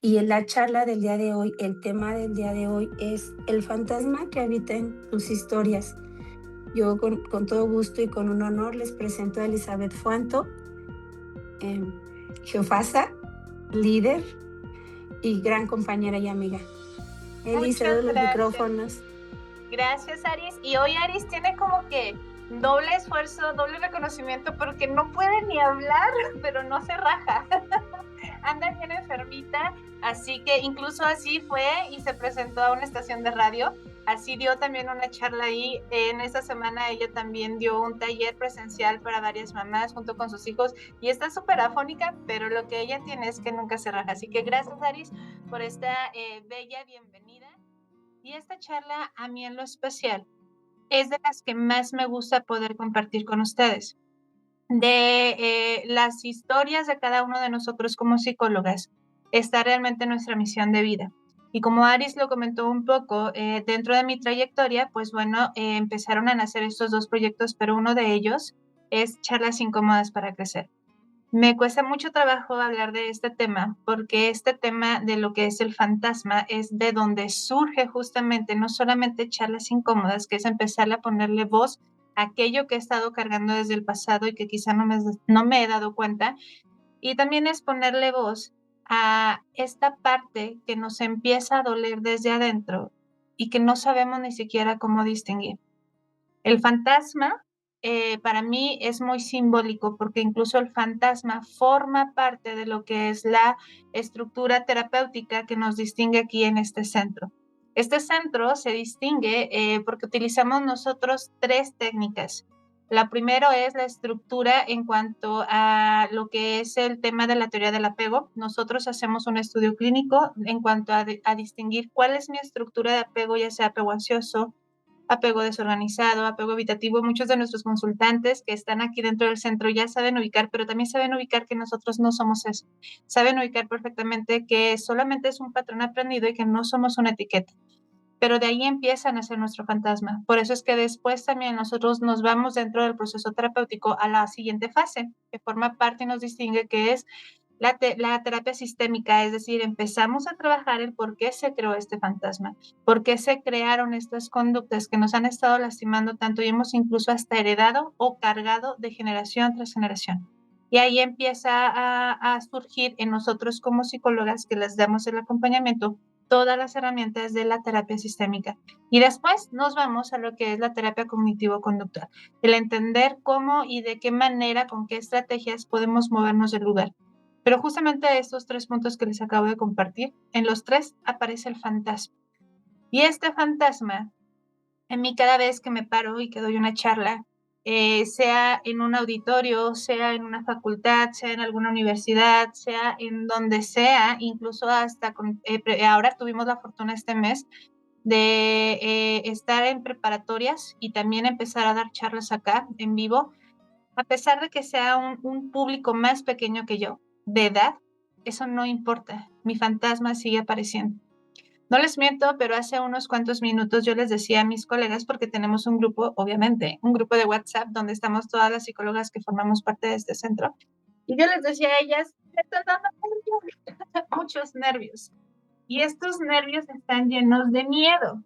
Y en la charla del día de hoy, el tema del día de hoy es el fantasma que habita en tus historias. Yo con todo gusto y con un honor les presento a Elizabeth Fuanto, em, jefaza, líder y gran compañera y amiga. Eli, cedo Muchas los gracias. micrófonos. Gracias, Aris. Y hoy Aris tiene como que doble esfuerzo, doble reconocimiento porque no puede ni hablar, pero no se raja. Anda bien enfermita, así que incluso así fue y se presentó a una estación de radio. Así dio también una charla ahí. En esta semana ella también dio un taller presencial para varias mamás junto con sus hijos y está súper afónica, pero lo que ella tiene es que nunca se raja. Así que gracias, Aris, por esta bella bienvenida. Y esta charla, a mí en lo especial, es de las que más me gusta poder compartir con ustedes. De las historias de cada uno de nosotros como psicólogas, está realmente nuestra misión de vida. Y como Aris lo comentó un poco, dentro de mi trayectoria, pues bueno, empezaron a nacer estos dos proyectos, pero uno de ellos es Charlas Incómodas para Crecer. Me cuesta mucho trabajo hablar de este tema porque este tema de lo que es el fantasma es de donde surge justamente no solamente charlas incómodas, que es empezar a ponerle voz a aquello que he estado cargando desde el pasado y que quizá no me he dado cuenta, y también es ponerle voz a esta parte que nos empieza a doler desde adentro y que no sabemos ni siquiera cómo distinguir. El fantasma, para mí es muy simbólico porque incluso el fantasma forma parte de lo que es la estructura terapéutica que nos distingue aquí en este centro. Este centro se distingue porque utilizamos nosotros tres técnicas. La primera es la estructura en cuanto a lo que es el tema de la teoría del apego. Nosotros hacemos un estudio clínico en cuanto a distinguir cuál es mi estructura de apego, ya sea apego ansioso, apego desorganizado, apego evitativo. Muchos de nuestros consultantes que están aquí dentro del centro ya saben ubicar, pero también saben ubicar que nosotros no somos eso. Saben ubicar perfectamente que solamente es un patrón aprendido y que no somos una etiqueta. Pero de ahí empiezan a ser nuestro fantasma. Por eso es que después también nosotros nos vamos dentro del proceso terapéutico a la siguiente fase, que forma parte y nos distingue, que es la terapia sistémica, es decir, empezamos a trabajar el por qué se creó este fantasma, por qué se crearon estas conductas que nos han estado lastimando tanto y hemos incluso hasta heredado o cargado de generación tras generación. Y ahí empieza a surgir en nosotros como psicólogas que les damos el acompañamiento todas las herramientas de la terapia sistémica. Y después nos vamos a lo que es la terapia cognitivo-conductual, el entender cómo y de qué manera, con qué estrategias podemos movernos del lugar. Pero justamente estos tres puntos que les acabo de compartir, en los tres aparece el fantasma. Y este fantasma, en mí cada vez que me paro y que doy una charla, sea en un auditorio, sea en una facultad, sea en alguna universidad, sea en donde sea, incluso hasta ahora tuvimos la fortuna este mes de estar en preparatorias y también empezar a dar charlas acá en vivo, a pesar de que sea un público más pequeño que yo, de edad, eso no importa, mi fantasma sigue apareciendo. No les miento, pero hace unos cuantos minutos yo les decía a mis colegas, porque tenemos un grupo, obviamente, un grupo de WhatsApp donde estamos todas las psicólogas que formamos parte de este centro, y yo les decía a ellas, me están dando muchos nervios, y estos nervios están llenos de miedo.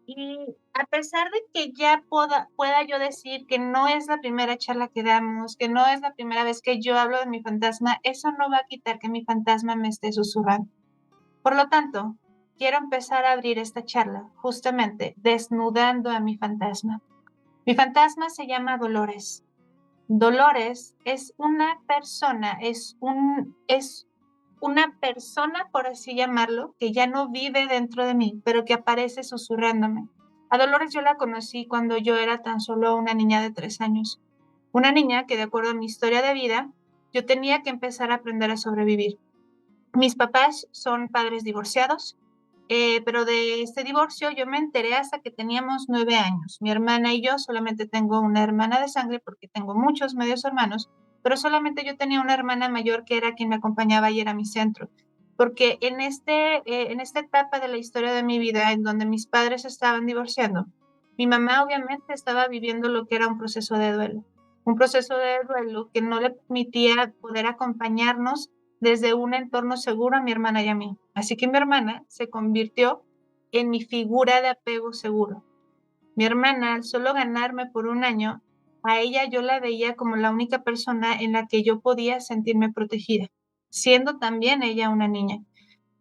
Y a pesar de que ya pueda yo decir que no es la primera charla que damos, que no es la primera vez que yo hablo de mi fantasma, eso no va a quitar que mi fantasma me esté susurrando. Por lo tanto, quiero empezar a abrir esta charla justamente desnudando a mi fantasma. Mi fantasma se llama Dolores. Dolores es una persona, es una persona, por así llamarlo, que ya no vive dentro de mí, pero que aparece susurrándome. A Dolores yo la conocí cuando yo era tan solo una niña de 3 años. Una niña que, de acuerdo a mi historia de vida, yo tenía que empezar a aprender a sobrevivir. Mis papás son padres divorciados, pero de este divorcio yo me enteré hasta que teníamos 9 años. Mi hermana y yo, solamente tengo una hermana de sangre porque tengo muchos medios hermanos, pero solamente yo tenía una hermana mayor que era quien me acompañaba y era mi centro. Porque en esta etapa de la historia de mi vida, en donde mis padres estaban divorciando, mi mamá obviamente estaba viviendo lo que era un proceso de duelo que no le permitía poder acompañarnos desde un entorno seguro a mi hermana y a mí. Así que mi hermana se convirtió en mi figura de apego seguro. Mi hermana, al solo ganarme por un año, a ella yo la veía como la única persona en la que yo podía sentirme protegida, siendo también ella una niña.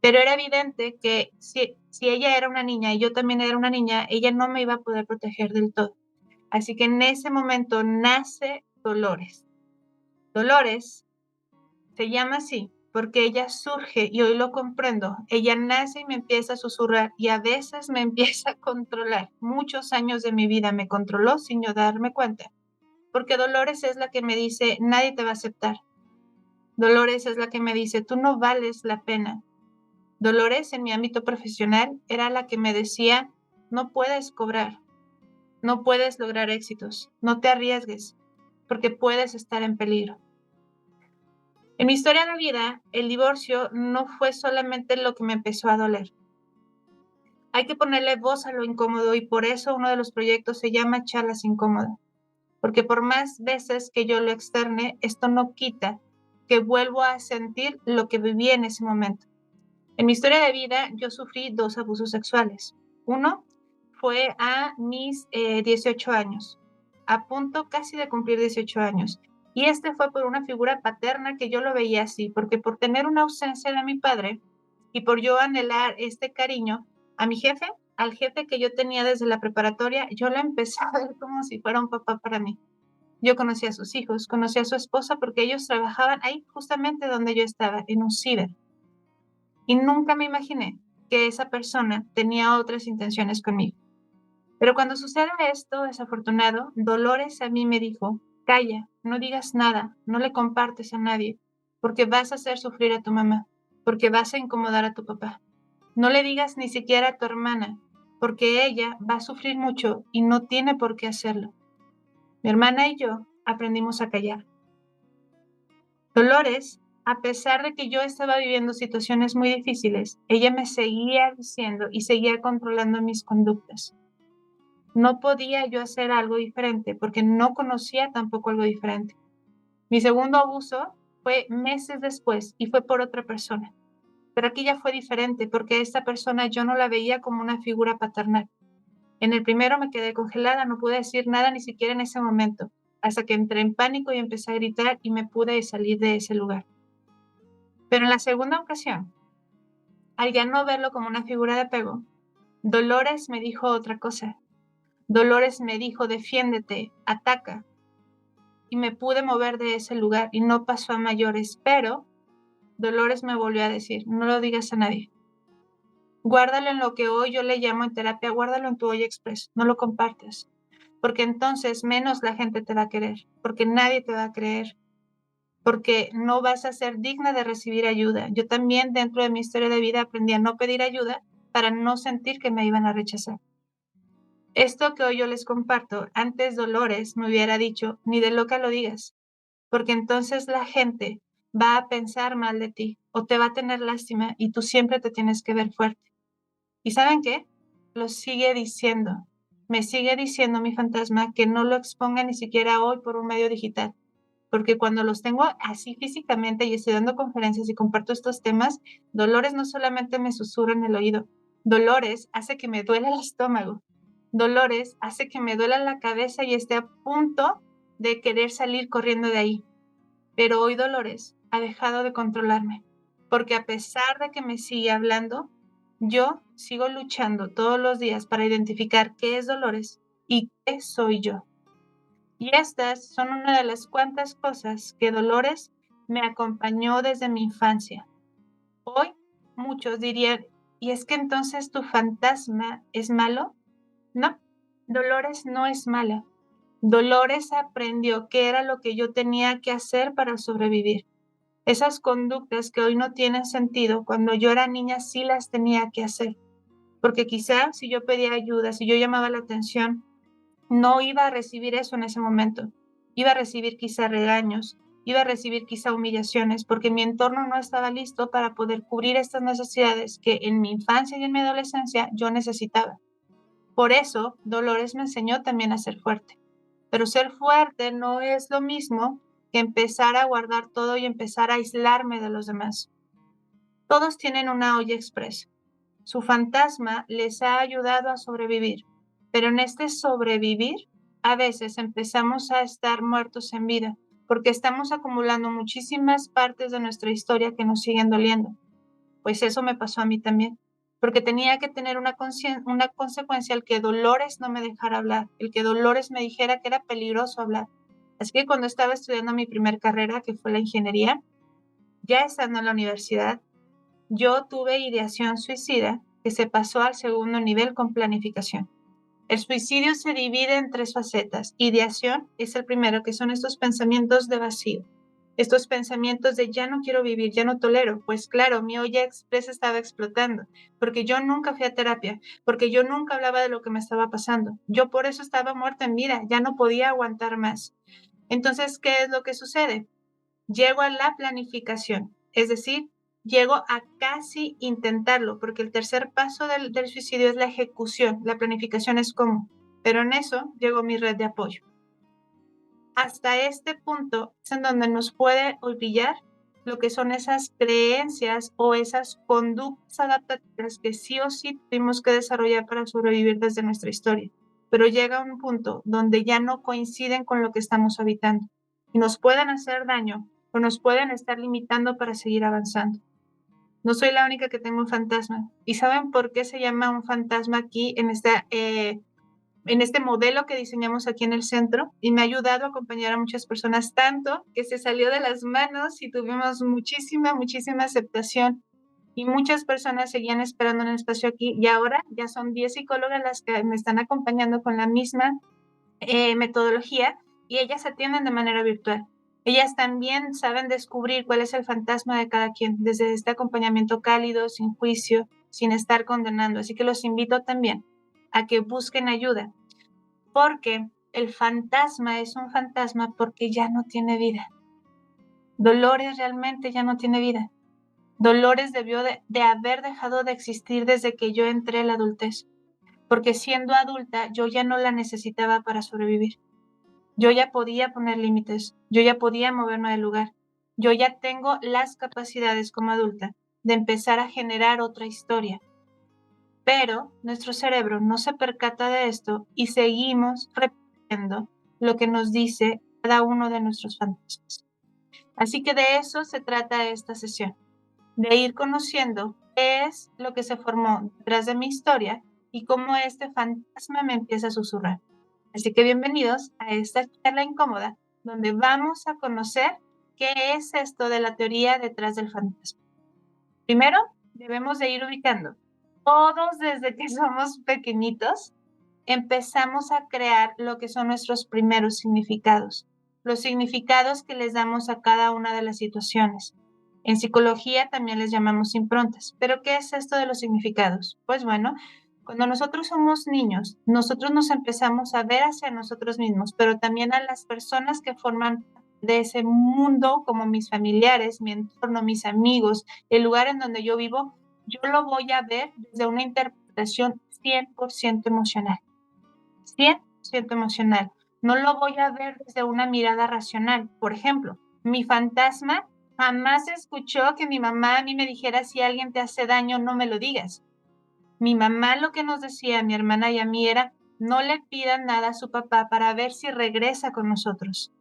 Pero era evidente que si ella era una niña y yo también era una niña, ella no me iba a poder proteger del todo. Así que en ese momento nace Dolores. Dolores se llama así porque ella surge, y hoy lo comprendo, ella nace y me empieza a susurrar y a veces me empieza a controlar. Muchos años de mi vida me controló sin yo darme cuenta, porque Dolores es la que me dice, nadie te va a aceptar. Dolores es la que me dice, tú no vales la pena. Dolores en mi ámbito profesional era la que me decía, no puedes cobrar, no puedes lograr éxitos, no te arriesgues, porque puedes estar en peligro. En mi historia de vida, el divorcio no fue solamente lo que me empezó a doler. Hay que ponerle voz a lo incómodo y por eso uno de los proyectos se llama Charlas Incómodas, porque por más veces que yo lo externe, esto no quita que vuelvo a sentir lo que viví en ese momento. En mi historia de vida, yo sufrí 2 abusos sexuales. Uno fue a mis 18 años, a punto casi de cumplir 18 años. Y este fue por una figura paterna que yo lo veía así, porque por tener una ausencia de mi padre y por yo anhelar este cariño a mi jefe, al jefe que yo tenía desde la preparatoria, yo la empecé a ver como si fuera un papá para mí. Yo conocí a sus hijos, conocí a su esposa porque ellos trabajaban ahí justamente donde yo estaba, en un ciber. Y nunca me imaginé que esa persona tenía otras intenciones conmigo. Pero cuando sucede esto desafortunado, Dolores a mí me dijo, calla, no digas nada, no le compartes a nadie, porque vas a hacer sufrir a tu mamá, porque vas a incomodar a tu papá. No le digas ni siquiera a tu hermana, porque ella va a sufrir mucho y no tiene por qué hacerlo. Mi hermana y yo aprendimos a callar. Dolores, a pesar de que yo estaba viviendo situaciones muy difíciles, ella me seguía diciendo y seguía controlando mis conductas. No podía yo hacer algo diferente porque no conocía tampoco algo diferente. Mi segundo abuso fue meses después y fue por otra persona. Pero aquí ya fue diferente porque esta persona yo no la veía como una figura paternal. En el primero me quedé congelada, no pude decir nada ni siquiera en ese momento, hasta que entré en pánico y empecé a gritar y me pude salir de ese lugar. Pero en la segunda ocasión, al ya no verlo como una figura de apego, Dolores me dijo otra cosa. Dolores me dijo, defiéndete, ataca. Y me pude mover de ese lugar y no pasó a mayores, pero Dolores me volvió a decir, no lo digas a nadie. Guárdalo en lo que hoy yo le llamo en terapia, guárdalo en tu olla express, no lo compartas, porque entonces menos la gente te va a querer, porque nadie te va a creer, porque no vas a ser digna de recibir ayuda. Yo también dentro de mi historia de vida aprendí a no pedir ayuda para no sentir que me iban a rechazar. Esto que hoy yo les comparto, antes Dolores me hubiera dicho, ni de loca lo digas, porque entonces la gente va a pensar mal de ti o te va a tener lástima y tú siempre te tienes que ver fuerte. ¿Y saben qué? Lo sigue diciendo. Me sigue diciendo mi fantasma que no lo exponga ni siquiera hoy por un medio digital, porque cuando los tengo así físicamente y estoy dando conferencias y comparto estos temas, Dolores no solamente me susurra en el oído, Dolores hace que me duela el estómago, Dolores hace que me duela la cabeza y esté a punto de querer salir corriendo de ahí. Pero hoy Dolores ha dejado de controlarme, porque a pesar de que me sigue hablando, yo sigo luchando todos los días para identificar qué es Dolores y qué soy yo. Y estas son una de las cuantas cosas que Dolores me acompañó desde mi infancia. Hoy muchos dirían, ¿y es que entonces tu fantasma es malo? No, Dolores no es mala. Dolores aprendió qué era lo que yo tenía que hacer para sobrevivir. Esas conductas que hoy no tienen sentido, cuando yo era niña sí las tenía que hacer. Porque quizá si yo pedía ayuda, si yo llamaba la atención, no iba a recibir eso en ese momento. Iba a recibir quizá regaños, iba a recibir quizá humillaciones, porque mi entorno no estaba listo para poder cubrir estas necesidades que en mi infancia y en mi adolescencia yo necesitaba. Por eso, Dolores me enseñó también a ser fuerte. Pero ser fuerte no es lo mismo que empezar a guardar todo y empezar a aislarme de los demás. Todos tienen una olla express. Su fantasma les ha ayudado a sobrevivir, pero en este sobrevivir, a veces empezamos a estar muertos en vida, porque estamos acumulando muchísimas partes de nuestra historia que nos siguen doliendo. Pues eso me pasó a mí también, porque tenía que tener una consecuencia el que Dolores no me dejara hablar, el que Dolores me dijera que era peligroso hablar. Así que cuando estaba estudiando mi primer carrera, que fue la ingeniería, ya estando en la universidad, yo tuve ideación suicida que se pasó al segundo nivel con planificación. El suicidio se divide en 3 facetas. Ideación es el primero, que son estos pensamientos de vacío. Estos pensamientos de ya no quiero vivir, ya no tolero. Pues claro, mi olla express estaba explotando, porque yo nunca fui a terapia, porque yo nunca hablaba de lo que me estaba pasando. Yo por eso estaba muerta en vida, ya no podía aguantar más. Entonces, ¿qué es lo que sucede? Llego a la planificación, es decir, llego a casi intentarlo, porque el tercer paso del suicidio es la ejecución, la planificación es cómo, pero en eso llegó mi red de apoyo. Hasta este punto es en donde nos puede olvidar lo que son esas creencias o esas conductas adaptativas que sí o sí tuvimos que desarrollar para sobrevivir desde nuestra historia. Pero llega un punto donde ya no coinciden con lo que estamos habitando y nos pueden hacer daño o nos pueden estar limitando para seguir avanzando. No soy la única que tengo un fantasma. ¿Y saben por qué se llama un fantasma aquí en este modelo que diseñamos aquí en el centro? Y me ha ayudado a acompañar a muchas personas, tanto que se salió de las manos y tuvimos muchísima aceptación. Y muchas personas seguían esperando en el espacio aquí y ahora ya son 10 psicólogas las que me están acompañando con la misma metodología y ellas atienden de manera virtual. Ellas también saben descubrir cuál es el fantasma de cada quien, desde este acompañamiento cálido, sin juicio, sin estar condenando. Así que los invito también a que busquen ayuda, porque el fantasma es un fantasma porque ya no tiene vida. Dolores realmente ya no tiene vida. Dolores debió de haber dejado de existir desde que yo entré a la adultez, porque siendo adulta yo ya no la necesitaba para sobrevivir. Yo ya podía poner límites, yo ya podía moverme del lugar, yo ya tengo las capacidades como adulta de empezar a generar otra historia. Pero nuestro cerebro no se percata de esto y seguimos repitiendo lo que nos dice cada uno de nuestros fantasmas. Así que de eso se trata esta sesión, de ir conociendo qué es lo que se formó detrás de mi historia y cómo este fantasma me empieza a susurrar. Así que bienvenidos a esta charla incómoda, donde vamos a conocer qué es esto de la teoría detrás del fantasma. Primero, debemos de ir ubicando. Todos desde que somos pequeñitos empezamos a crear lo que son nuestros primeros significados, los significados que les damos a cada una de las situaciones. En psicología también les llamamos improntas. ¿Pero qué es esto de los significados? Pues bueno, cuando nosotros somos niños, nosotros nos empezamos a ver hacia nosotros mismos, pero también a las personas que forman de ese mundo, como mis familiares, mi entorno, mis amigos, el lugar en donde yo vivo, yo lo voy a ver desde una interpretación 100% emocional. 100% emocional. No lo voy a ver desde una mirada racional. Por ejemplo, mi fantasma jamás escuchó que mi mamá a mí me dijera: si alguien te hace daño, no me lo digas. Mi mamá lo que nos decía a mi hermana y a mí era: no le pidan nada a su papá para ver si regresa con nosotros.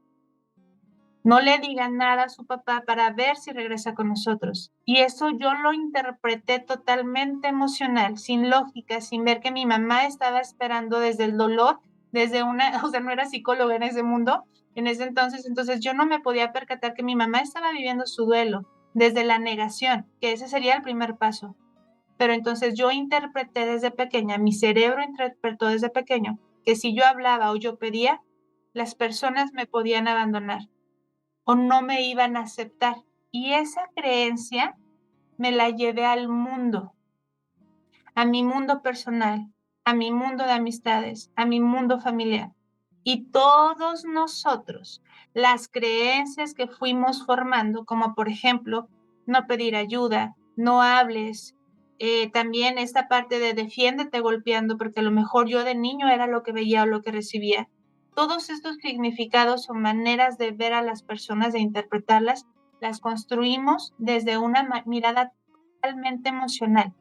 No le digan nada a su papá para ver si regresa con nosotros. Y eso yo lo interpreté totalmente emocional, sin lógica, sin ver que mi mamá estaba esperando desde el dolor, o sea, no era psicóloga en ese mundo, en ese entonces yo no me podía percatar que mi mamá estaba viviendo su duelo desde la negación, que ese sería el primer paso. Pero entonces yo interpreté desde pequeña, mi cerebro interpretó desde pequeño, que si yo hablaba o yo pedía, las personas me podían abandonar o no me iban a aceptar. Y esa creencia me la llevé al mundo, a mi mundo personal, a mi mundo de amistades, a mi mundo familiar. Y todos nosotros, las creencias que fuimos formando, como por ejemplo, no pedir ayuda, no hables, también esta parte de defiéndete golpeando, porque a lo mejor yo de niño era lo que veía o lo que recibía. todos estos significados o maneras de ver a las personas, de interpretarlas, las construimos desde una mirada totalmente emocional.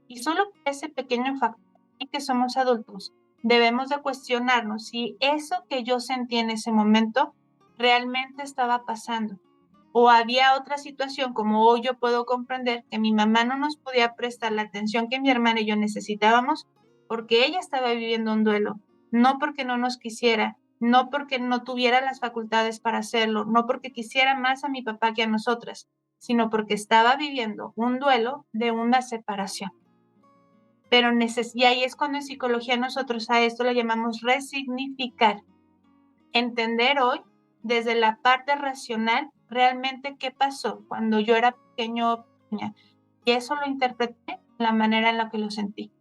Y solo por ese pequeño factor, y que somos adultos, debemos de cuestionarnos si eso que yo sentí en ese momento realmente estaba pasando. O había otra situación, como hoy yo puedo comprender que mi mamá no nos podía prestar la atención que mi hermana y yo necesitábamos porque ella estaba viviendo un duelo, no porque no nos quisiera, no porque no tuviera las facultades para hacerlo, no porque quisiera más a mi papá que a nosotras, sino porque estaba viviendo un duelo de una separación. Pero y ahí es cuando en psicología nosotros a esto le llamamos resignificar. Entender hoy desde la parte racional realmente qué pasó cuando yo era pequeño o pequeña. Y eso lo interpreté de la manera en la que lo sentí.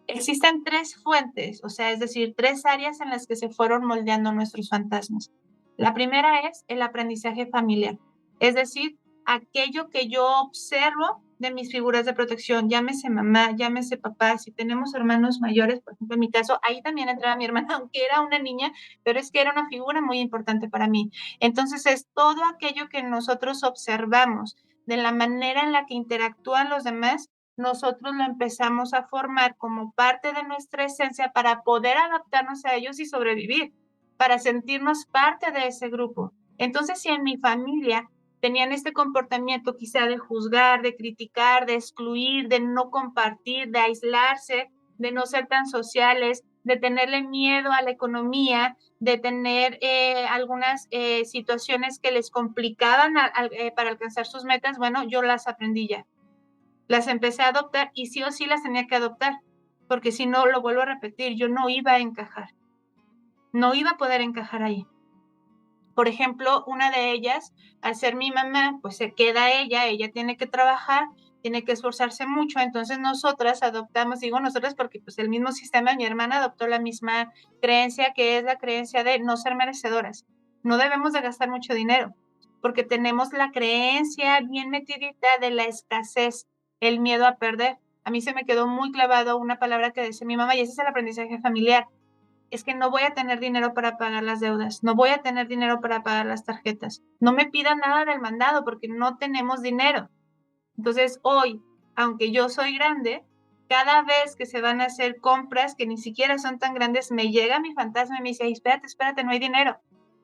Existen 3 fuentes, o sea, es decir, 3 áreas en las que se fueron moldeando nuestros fantasmas. La primera es el aprendizaje familiar, es decir, aquello que yo observo de mis figuras de protección, llámese mamá, llámese papá, si tenemos hermanos mayores, por ejemplo, en mi caso, ahí también entraba mi hermana, aunque era una niña, pero es que era una figura muy importante para mí. Entonces, es todo aquello que nosotros observamos de la manera en la que interactúan los demás, nosotros lo empezamos a formar como parte de nuestra esencia para poder adaptarnos a ellos y sobrevivir, para sentirnos parte de ese grupo. Entonces, si en mi familia tenían este comportamiento quizá de juzgar, de criticar, de excluir, de no compartir, de aislarse, de no ser tan sociales, de tenerle miedo a la economía, de tener algunas situaciones que les complicaban para alcanzar sus metas, bueno, yo las aprendí ya. Las empecé a adoptar y sí o sí las tenía que adoptar, porque si no, lo vuelvo a repetir, yo no iba a encajar, no iba a poder encajar ahí. Por ejemplo, una de ellas, al ser mi mamá, pues se queda ella tiene que trabajar, tiene que esforzarse mucho, entonces nosotras adoptamos, digo nosotras porque pues el mismo sistema, mi hermana adoptó la misma creencia que es la creencia de no ser merecedoras. No debemos de gastar mucho dinero, porque tenemos la creencia bien metidita de la escasez, el miedo a perder. A mí se me quedó muy clavado una palabra que decía mi mamá y ese es el aprendizaje familiar. Es que no voy a tener dinero para pagar las deudas, no voy a tener dinero para pagar las tarjetas. No me pidan nada del mandado porque no tenemos dinero. Entonces, hoy, aunque yo soy grande, cada vez que se van a hacer compras que ni siquiera son tan grandes, me llega mi fantasma y me dice, espérate, no hay dinero.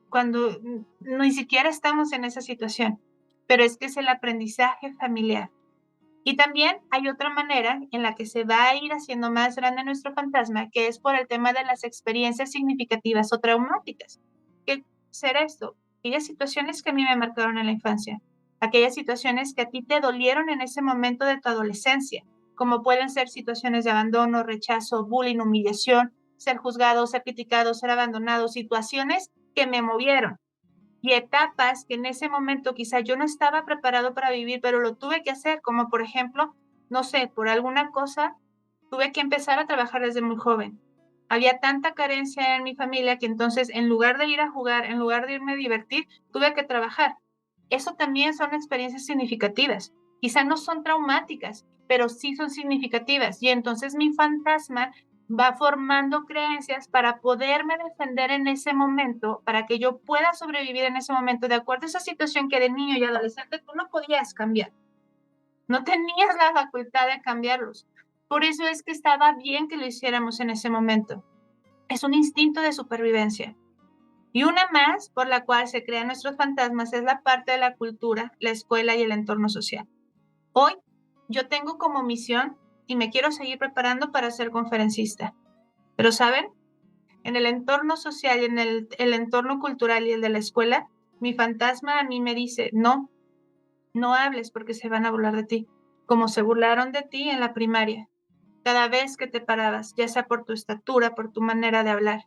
Cuando ni siquiera estamos en esa situación. Pero es que es el aprendizaje familiar. Y también hay otra manera en la que se va a ir haciendo más grande nuestro fantasma, que es por el tema de las experiencias significativas o traumáticas. ¿Qué será esto? Aquellas situaciones que a mí me marcaron en la infancia, aquellas situaciones que a ti te dolieron en ese momento de tu adolescencia, como pueden ser situaciones de abandono, rechazo, bullying, humillación, ser juzgado, ser criticado, ser abandonado, situaciones que me movieron y etapas que en ese momento quizá yo no estaba preparado para vivir, pero lo tuve que hacer, como por ejemplo, no sé, por alguna cosa, tuve que empezar a trabajar desde muy joven. Había tanta carencia en mi familia que entonces en lugar de ir a jugar, en lugar de irme a divertir, tuve que trabajar. Eso también son experiencias significativas. Quizá no son traumáticas, pero sí son significativas. Y entonces mi fantasma va formando creencias para poderme defender en ese momento, para que yo pueda sobrevivir en ese momento, de acuerdo a esa situación que de niño y adolescente tú no podías cambiar. No tenías la facultad de cambiarlos. Por eso es que estaba bien que lo hiciéramos en ese momento. Es un instinto de supervivencia. Y una más por la cual se crean nuestros fantasmas es la parte de la cultura, la escuela y el entorno social. Hoy yo tengo como misión y me quiero seguir preparando para ser conferencista. Pero ¿saben? En el entorno social y en el entorno cultural y el de la escuela, mi fantasma a mí me dice, no, no hables porque se van a burlar de ti, como se burlaron de ti en la primaria, cada vez que te parabas, ya sea por tu estatura, por tu manera de hablar.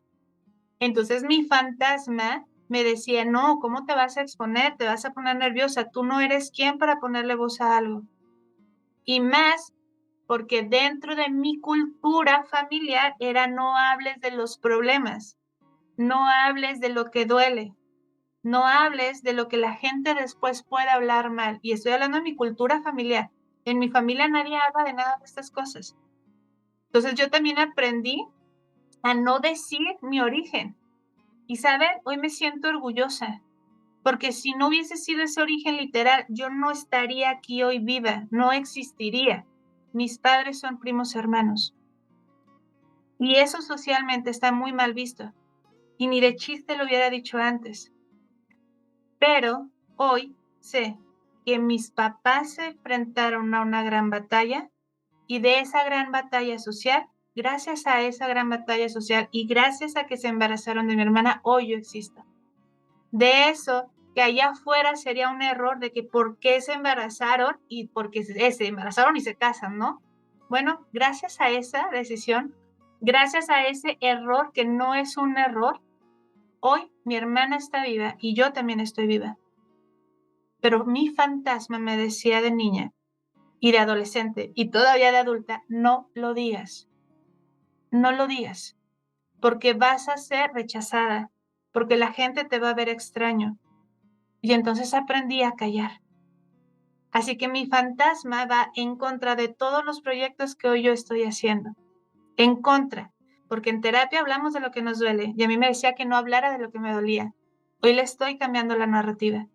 Entonces mi fantasma me decía, no, ¿cómo te vas a exponer? Te vas a poner nerviosa, tú no eres quien para ponerle voz a algo. Y más porque dentro de mi cultura familiar era no hables de los problemas, no hables de lo que duele, no hables de lo que la gente después puede hablar mal. Y estoy hablando de mi cultura familiar. En mi familia nadie habla de nada de estas cosas. Entonces yo también aprendí a no decir mi origen. Y saben, hoy me siento orgullosa, porque si no hubiese sido ese origen literal, yo no estaría aquí hoy viva, no existiría. Mis padres son primos hermanos. Y eso socialmente está muy mal visto. Y ni de chiste lo hubiera dicho antes. Pero hoy sé que mis papás se enfrentaron a una gran batalla y de esa gran batalla social, gracias a esa gran batalla social y gracias a que se embarazaron de mi hermana, hoy yo existo. De eso, que allá afuera sería un error de que por qué se embarazaron y porque se embarazaron y se casan, ¿no? Bueno, gracias a esa decisión, gracias a ese error que no es un error, hoy mi hermana está viva y yo también estoy viva. Pero mi fantasma me decía de niña y de adolescente y todavía de adulta, no lo digas, no lo digas, porque vas a ser rechazada, porque la gente te va a ver extraño. Y entonces aprendí a callar. Así que mi fantasma va en contra de todos los proyectos que hoy yo estoy haciendo. En contra, porque en terapia hablamos de lo que nos duele y a mí me decía que no hablara de lo que me dolía. Hoy le estoy cambiando la narrativa.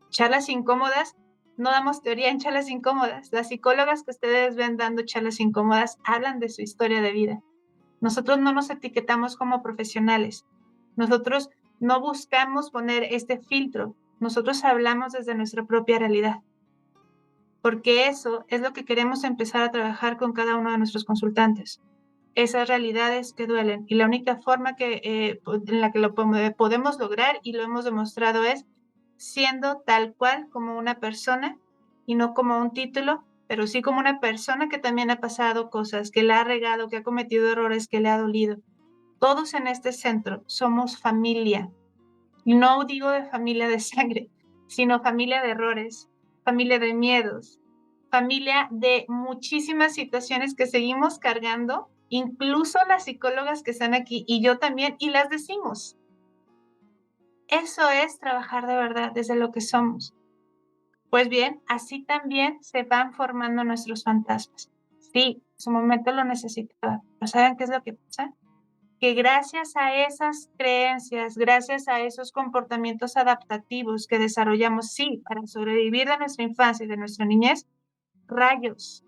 Charlas incómodas, no damos teoría en charlas incómodas. Las psicólogas que ustedes ven dando charlas incómodas hablan de su historia de vida. Nosotros no nos etiquetamos como profesionales. Nosotros no buscamos poner este filtro. Nosotros hablamos desde nuestra propia realidad. Porque eso es lo que queremos empezar a trabajar con cada uno de nuestros consultantes. Esas realidades que duelen. Y la única forma en la que lo podemos lograr, y lo hemos demostrado, es siendo tal cual como una persona y no como un título, pero sí como una persona que también ha pasado cosas, que la ha regado, que ha cometido errores, que le ha dolido. Todos en este centro somos familia. Y no digo de familia de sangre, sino familia de errores, familia de miedos, familia de muchísimas situaciones que seguimos cargando, incluso las psicólogas que están aquí y yo también, y las decimos. Eso es trabajar de verdad desde lo que somos. Pues bien, así también se van formando nuestros fantasmas. Sí, en su momento lo necesitaba, pero ¿saben qué es lo que pasa? Que gracias a esas creencias, gracias a esos comportamientos adaptativos que desarrollamos, sí, para sobrevivir de nuestra infancia y de nuestra niñez, rayos,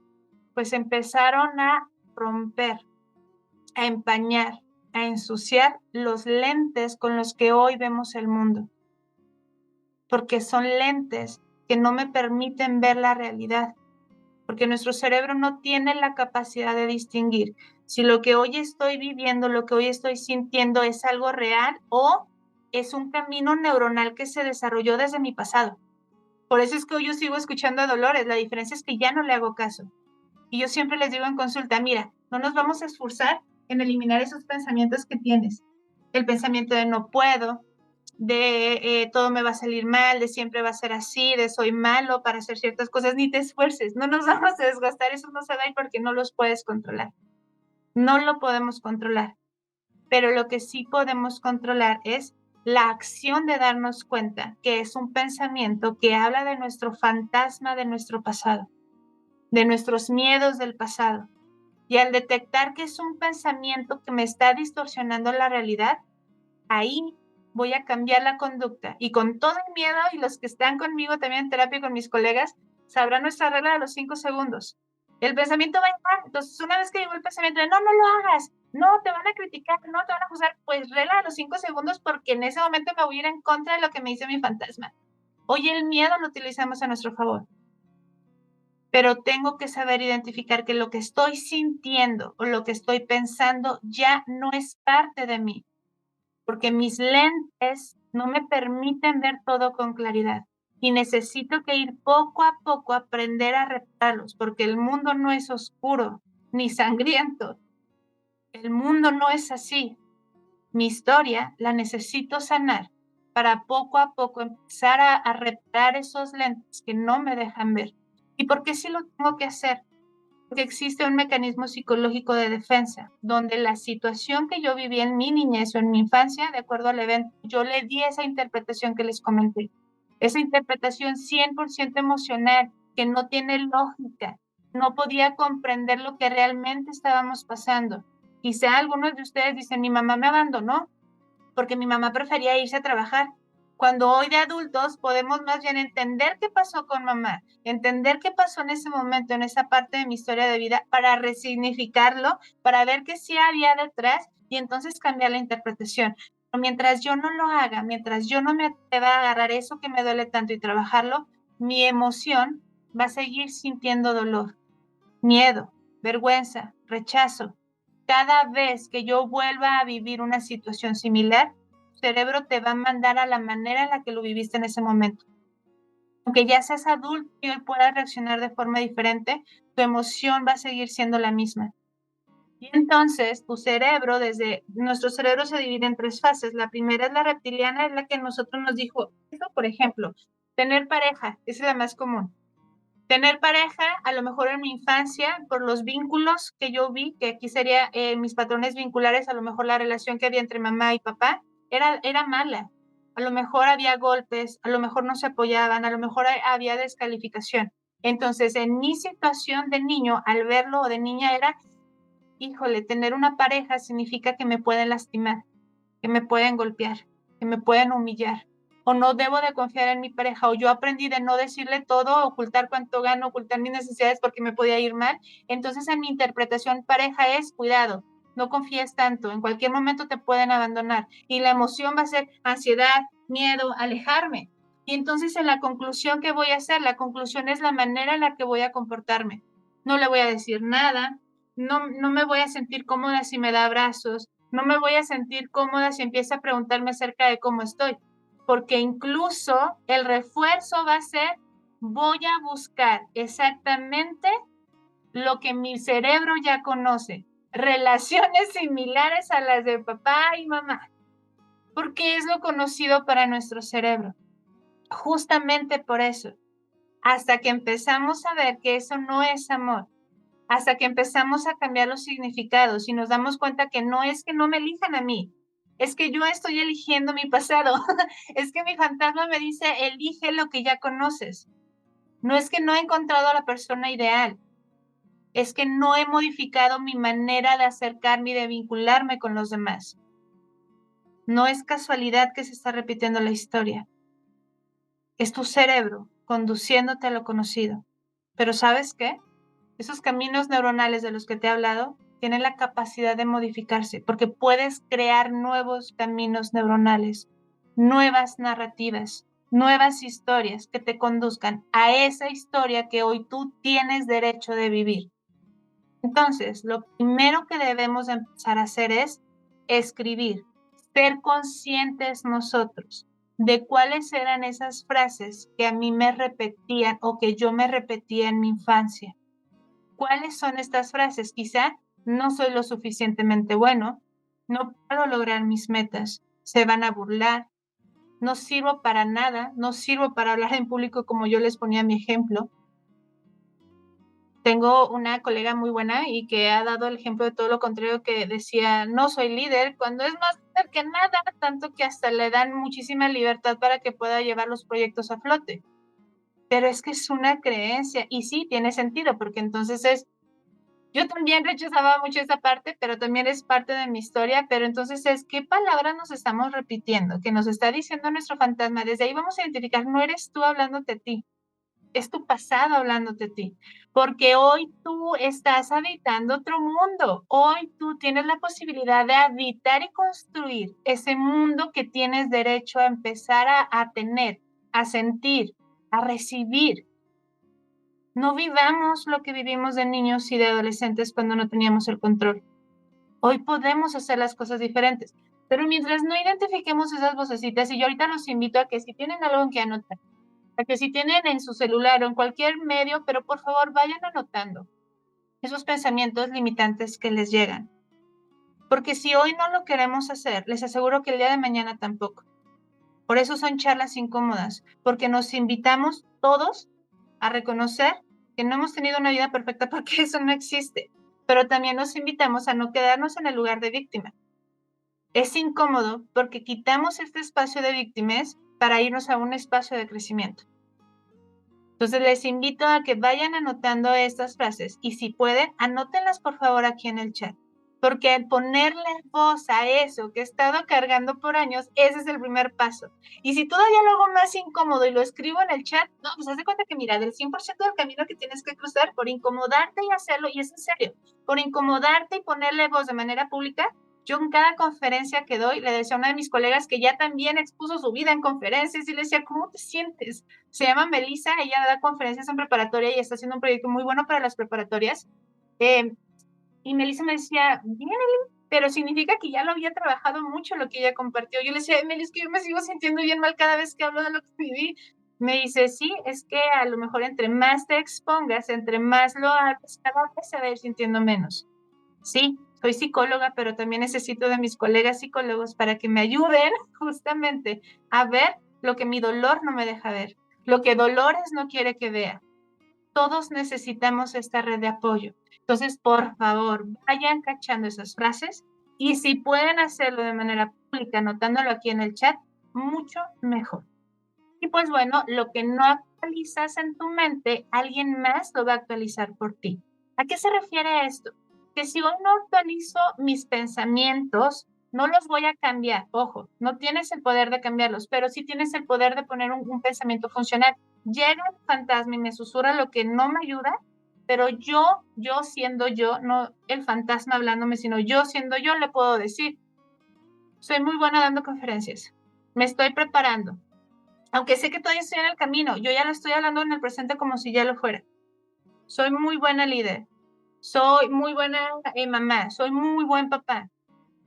pues empezaron a romper, a empañar, a ensuciar los lentes con los que hoy vemos el mundo, porque son lentes que no me permiten ver la realidad, porque nuestro cerebro no tiene la capacidad de distinguir si lo que hoy estoy viviendo, lo que hoy estoy sintiendo es algo real o es un camino neuronal que se desarrolló desde mi pasado. Por eso es que hoy yo sigo escuchando a Dolores, la diferencia es que ya no le hago caso. Y yo siempre les digo en consulta, mira, no nos vamos a esforzar en eliminar esos pensamientos que tienes. El pensamiento de no puedo, de todo me va a salir mal, de siempre va a ser así, de soy malo para hacer ciertas cosas, ni te esfuerces, no nos vamos a desgastar, eso no se da porque no los puedes controlar. No lo podemos controlar, pero lo que sí podemos controlar es la acción de darnos cuenta que es un pensamiento que habla de nuestro fantasma de nuestro pasado, de nuestros miedos del pasado. Y al detectar que es un pensamiento que me está distorsionando la realidad, ahí voy a cambiar la conducta. Y con todo el miedo, y los que están conmigo también en terapia con mis colegas, sabrán nuestra regla de los 5 segundos. El pensamiento va a llegar. Entonces, una vez que llegó el pensamiento de no, no lo hagas, no, te van a criticar, no, te van a juzgar, pues regla de los 5 segundos porque en ese momento me voy a ir en contra de lo que me dice mi fantasma. Hoy el miedo lo utilizamos a nuestro favor. Pero tengo que saber identificar que lo que estoy sintiendo o lo que estoy pensando ya no es parte de mí, porque mis lentes no me permiten ver todo con claridad y necesito que ir poco a poco a aprender a repararlos, porque el mundo no es oscuro ni sangriento. El mundo no es así. Mi historia la necesito sanar para poco a poco empezar a reparar esos lentes que no me dejan ver. ¿Y por qué sí lo tengo que hacer? Porque existe un mecanismo psicológico de defensa, donde la situación que yo viví en mi niñez o en mi infancia, de acuerdo al evento, yo le di esa interpretación que les comenté. Esa interpretación 100% emocional, que no tiene lógica. No podía comprender lo que realmente estábamos pasando. Quizá algunos de ustedes dicen, mi mamá me abandonó, porque mi mamá prefería irse a trabajar. Cuando hoy de adultos podemos más bien entender qué pasó con mamá, entender qué pasó en ese momento, en esa parte de mi historia de vida, para resignificarlo, para ver qué sí había detrás y entonces cambiar la interpretación. Pero mientras yo no lo haga, mientras yo no me atreva a agarrar eso que me duele tanto y trabajarlo, mi emoción va a seguir sintiendo dolor, miedo, vergüenza, rechazo. Cada vez que yo vuelva a vivir una situación similar, tu cerebro te va a mandar a la manera en la que lo viviste en ese momento. Aunque ya seas adulto y hoy puedas reaccionar de forma diferente, tu emoción va a seguir siendo la misma. Y entonces tu cerebro, nuestro cerebro se divide en 3 fases. La primera es la reptiliana, es la que nosotros nos dijo, eso por ejemplo, tener pareja, esa es la más común. Tener pareja, a lo mejor en mi infancia, por los vínculos que yo vi, que aquí sería mis patrones vinculares, a lo mejor la relación que había entre mamá y papá, era mala. A lo mejor había golpes, a lo mejor no se apoyaban, a lo mejor había descalificación. Entonces, en mi situación de niño, al verlo o de niña era, híjole, tener una pareja significa que me pueden lastimar, que me pueden golpear, que me pueden humillar, o no debo de confiar en mi pareja, o yo aprendí de no decirle todo, ocultar cuánto gano, ocultar mis necesidades porque me podía ir mal. Entonces en mi interpretación pareja es cuidado, no confíes tanto, en cualquier momento te pueden abandonar, y la emoción va a ser ansiedad, miedo, alejarme. Y entonces en la conclusión, ¿qué voy a hacer? La conclusión es la manera en la que voy a comportarme. No le voy a decir nada, no me voy a sentir cómoda si me da abrazos, no me voy a sentir cómoda si empieza a preguntarme acerca de cómo estoy, porque incluso el refuerzo va a ser, voy a buscar exactamente lo que mi cerebro ya conoce, relaciones similares a las de papá y mamá, porque es lo conocido para nuestro cerebro. Justamente por eso, hasta que empezamos a ver que eso no es amor, hasta que empezamos a cambiar los significados y nos damos cuenta que no es que no me elijan a mí, es que yo estoy eligiendo mi pasado, es que mi fantasma me dice, elige lo que ya conoces. No es que no he encontrado a la persona ideal, es que no he modificado mi manera de acercarme y de vincularme con los demás. No es casualidad que se está repitiendo la historia. Es tu cerebro conduciéndote a lo conocido. Pero ¿sabes qué? Esos caminos neuronales de los que te he hablado tienen la capacidad de modificarse porque puedes crear nuevos caminos neuronales, nuevas narrativas, nuevas historias que te conduzcan a esa historia que hoy tú tienes derecho de vivir. Entonces, lo primero que debemos empezar a hacer es escribir, ser conscientes nosotros de cuáles eran esas frases que a mí me repetían o que yo me repetía en mi infancia. ¿Cuáles son estas frases? Quizá no soy lo suficientemente bueno, no puedo lograr mis metas, se van a burlar, no sirvo para nada, no sirvo para hablar en público como yo les ponía mi ejemplo. Tengo una colega muy buena y que ha dado el ejemplo de todo lo contrario, que decía, no soy líder, cuando es más líder que nada, tanto que hasta le dan muchísima libertad para que pueda llevar los proyectos a flote. Pero es que es una creencia y sí, tiene sentido, porque entonces yo también rechazaba mucho esa parte, pero también es parte de mi historia, pero entonces es, ¿qué palabra nos estamos repitiendo? Que nos está diciendo nuestro fantasma. Desde ahí vamos a identificar, no eres tú hablándote a ti, es tu pasado hablándote a ti, porque hoy tú estás habitando otro mundo, hoy tú tienes la posibilidad de habitar y construir ese mundo que tienes derecho a empezar a tener, a sentir, a recibir. No vivamos lo que vivimos de niños y de adolescentes cuando no teníamos el control. Hoy podemos hacer las cosas diferentes, pero mientras no identifiquemos esas vocecitas, y yo ahorita los invito a que si tienen algo en que anotar, a que si tienen en su celular o en cualquier medio, pero por favor vayan anotando esos pensamientos limitantes que les llegan. Porque si hoy no lo queremos hacer, les aseguro que el día de mañana tampoco. Por eso son charlas incómodas, porque nos invitamos todos a reconocer que no hemos tenido una vida perfecta, porque eso no existe, pero también nos invitamos a no quedarnos en el lugar de víctima. Es incómodo porque quitamos este espacio de víctimas para irnos a un espacio de crecimiento. Entonces les invito a que vayan anotando estas frases y si pueden, anótenlas por favor aquí en el chat. porque al ponerle voz a eso que he estado cargando por años, ese es el primer paso. Y si todavía lo hago más incómodo y lo escribo en el chat, no, pues haz de cuenta que mira, del 100% del camino que tienes que cruzar por incomodarte y hacerlo, y es en serio, por incomodarte y ponerle voz de manera pública. Yo en cada conferencia que doy, le decía a una de mis colegas que ya también expuso su vida en conferencias y le decía, ¿cómo te sientes? Se llama Melissa, ella da conferencias en preparatoria y está haciendo un proyecto muy bueno para las preparatorias. Y Melissa me decía, bien, Eli, pero significa que ya lo había trabajado mucho lo que ella compartió. Yo le decía, Melissa, es que yo me sigo sintiendo bien mal cada vez que hablo de lo que viví. Me dice, sí, es que a lo mejor entre más te expongas, entre más lo hagas, cada vez se va a ir sintiendo menos. Sí, soy psicóloga, pero también necesito de mis colegas psicólogos para que me ayuden justamente a ver lo que mi dolor no me deja ver, lo que Dolores no quiere que vea. Todos necesitamos esta red de apoyo. Entonces, por favor, vayan cachando esas frases y si pueden hacerlo de manera pública, anotándolo aquí en el chat, mucho mejor. Y pues bueno, lo que no actualizas en tu mente, alguien más lo va a actualizar por ti. ¿A qué se refiere esto? Que si hoy no actualizo mis pensamientos, no los voy a cambiar. Ojo, no tienes el poder de cambiarlos, pero sí tienes el poder de poner un pensamiento funcional. Llega el fantasma y me susurra lo que no me ayuda, pero yo siendo yo, no el fantasma hablándome, sino yo siendo yo, le puedo decir, soy muy buena dando conferencias, me estoy preparando, aunque sé que todavía estoy en el camino, yo ya lo estoy hablando en el presente como si ya lo fuera. Soy muy buena líder, soy muy buena mamá, soy muy buen papá.